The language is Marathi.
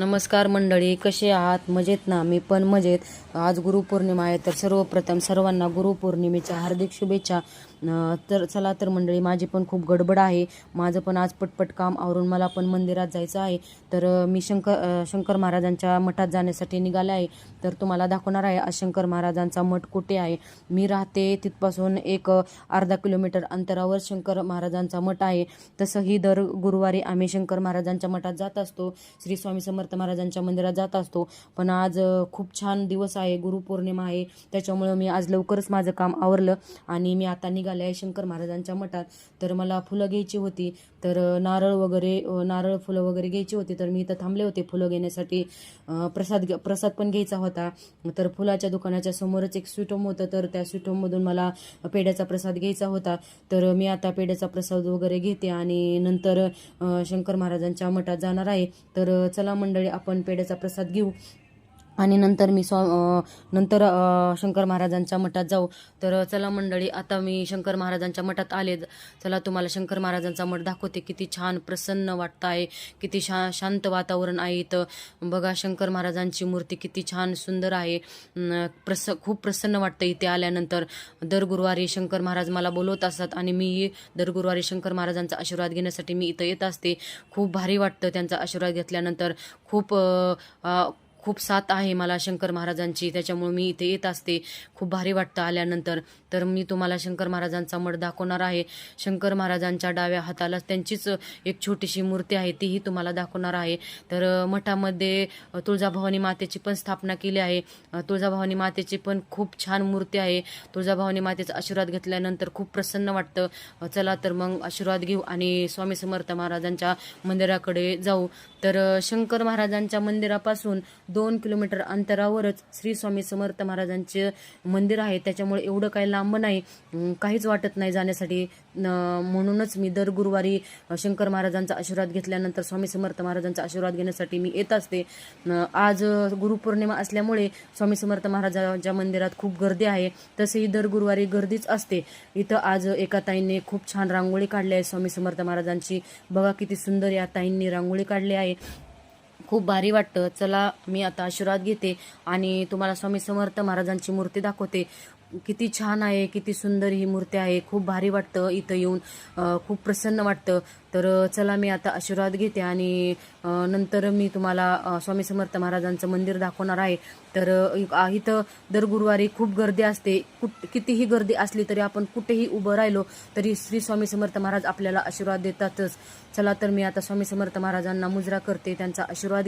नमस्कार मंडळी, कसे आहात? मजेत ना? मी पण मजेत। आज गुरुपौर्णिमा आहे, तर सर्वप्रथम सर्वांना गुरुपौर्णिमेच्या हार्दिक शुभेच्छा। तर चला तर मंडळी, माझी पण खूप गडबड आहे। माझं पण आज पटपट काम आवरून मला पण मंदिरात जायचं आहे। तर मी शंकर महाराजांच्या मठात जाण्यासाठी निघाले आहे। तर तुम्हाला दाखवणार आहे आज शंकर महाराजांचा मठ कुठे आहे। मी राहते तिथपासून एक अर्धा किलोमीटर अंतरावर शंकर महाराजांचा मठ आहे। तसंही दर गुरुवारी आम्ही शंकर महाराजांच्या मठात जात असतो, श्री स्वामी समर्थ महाराजांच्या मंदिरात जात असतो। पण आज खूप छान दिवस आहे, गुरुपौर्णिमा आहे, त्याच्यामुळे मी आज लवकरच माझं काम आवरलं आणि मी आता निघाले आहे शंकर महाराजांच्या मठात। तर मला फुलं घ्यायची होती, तर नारळ फुलं वगैरे घ्यायची होती, तर मी इथं थांबले होते फुलं घेण्यासाठी। प्रसाद पण घ्यायचा होता। तर फुलाच्या दुकानाच्या समोरच एक स्वीट होम होतं, तर त्या स्वीट होममधून मला पेढ्याचा प्रसाद घ्यायचा होता। तर मी आता पेढ्याचा प्रसाद वगैरे घेते आणि नंतर शंकर महाराजांच्या मठात जाणार आहे। तर चला मंडळी, आपण पेढ्याचा प्रसाद घेऊ आणि नंतर नंतर शंकर महाराजांच्या मठात जाऊ। तर चला मंडळी, आता मी शंकर महाराजांच्या मठात आले। चला तुम्हाला शंकर महाराजांचा मठ दाखवते। किती छान प्रसन्न वाटतं आहे, किती शांत वातावरण आहे इथं। बघा, शंकर महाराजांची मूर्ती किती छान सुंदर आहे। खूप प्रसन्न वाटतं इथे आल्यानंतर। दर गुरुवारी शंकर महाराज मला बोलवत असतात आणि मी दर गुरुवारी शंकर महाराजांचा आशीर्वाद घेण्यासाठी मी इथं येत असते। खूप भारी वाटतं त्यांचा आशीर्वाद घेतल्यानंतर। खूप साथ आहे मला शंकर महाराजांची, त्याच्यामुळे मी इथे येत असते। खूप भारी वाटतं आल्यानंतर। तर मी तुम्हाला शंकर महाराजांचा मठ दाखवणार आहे। शंकर महाराजांच्या डाव्या हाताला त्यांचीच एक छोटीशी मूर्ती आहे, तीही तुम्हाला दाखवणार आहे। तर मठामध्ये तुळजाभवानी मातेची पण स्थापना केली आहे। तुळजाभवानी मातेची पण खूप छान मूर्ती आहे। तुळजाभवानी मातेचा आशीर्वाद घेतल्यानंतर खूप प्रसन्न वाटतं। चला तर मग आशीर्वाद घेऊ आणि स्वामी समर्थ महाराजांच्या मंदिराकडे जाऊ। तर शंकर महाराजांच्या मंदिरापासून 2 किलोमीटर अंतरावरच श्री स्वामी समर्थ महाराजांचे मंदिर आहे, त्याच्यामुळे एवढं काही लांब नाही, काहीच वाटत नाही जाण्यासाठी। म्हणूनच मी दर गुरुवारी शंकर महाराजांचा आशीर्वाद घेतल्यानंतर स्वामी समर्थ महाराजांचा आशीर्वाद घेण्यासाठी मी येत असते। आज गुरुपौर्णिमा असल्यामुळे स्वामी समर्थ महाराजांच्या मंदिरात खूप गर्दी आहे। तसेही दर गुरुवारी गर्दीच असते। इथं आज एका ताईंनी खूप छान रांगोळी काढली आहे स्वामी समर्थ महाराजांची। बघा किती सुंदर या ताईंनी रांगोळी काढली आहे, खूप भारी वाटतं। चला मी आता आशीर्वाद घेते आणि तुम्हाला स्वामी समर्थ महाराजांची मूर्ती दाखवते। किती छान आहे, किती सुंदर ही मूर्ती आहे। खूप भारी वाटतं इथं येऊन, खूप प्रसन्न वाटतं। तर चला मी आता आशीर्वाद घेते आणि नंतर मी तुम्हाला स्वामी समर्थ महाराजांचं मंदिर दाखवणार आहे। तर इथं दर गुरुवारी खूप गर्दी असते। कितीही गर्दी असली तरी आपण कुठेही उभं राहिलो तरी श्री स्वामी समर्थ महाराज आपल्याला आशीर्वाद देतातच। चला तर मी आता स्वामी समर्थ महाराजांना मुजरा करते, त्यांचा आशीर्वाद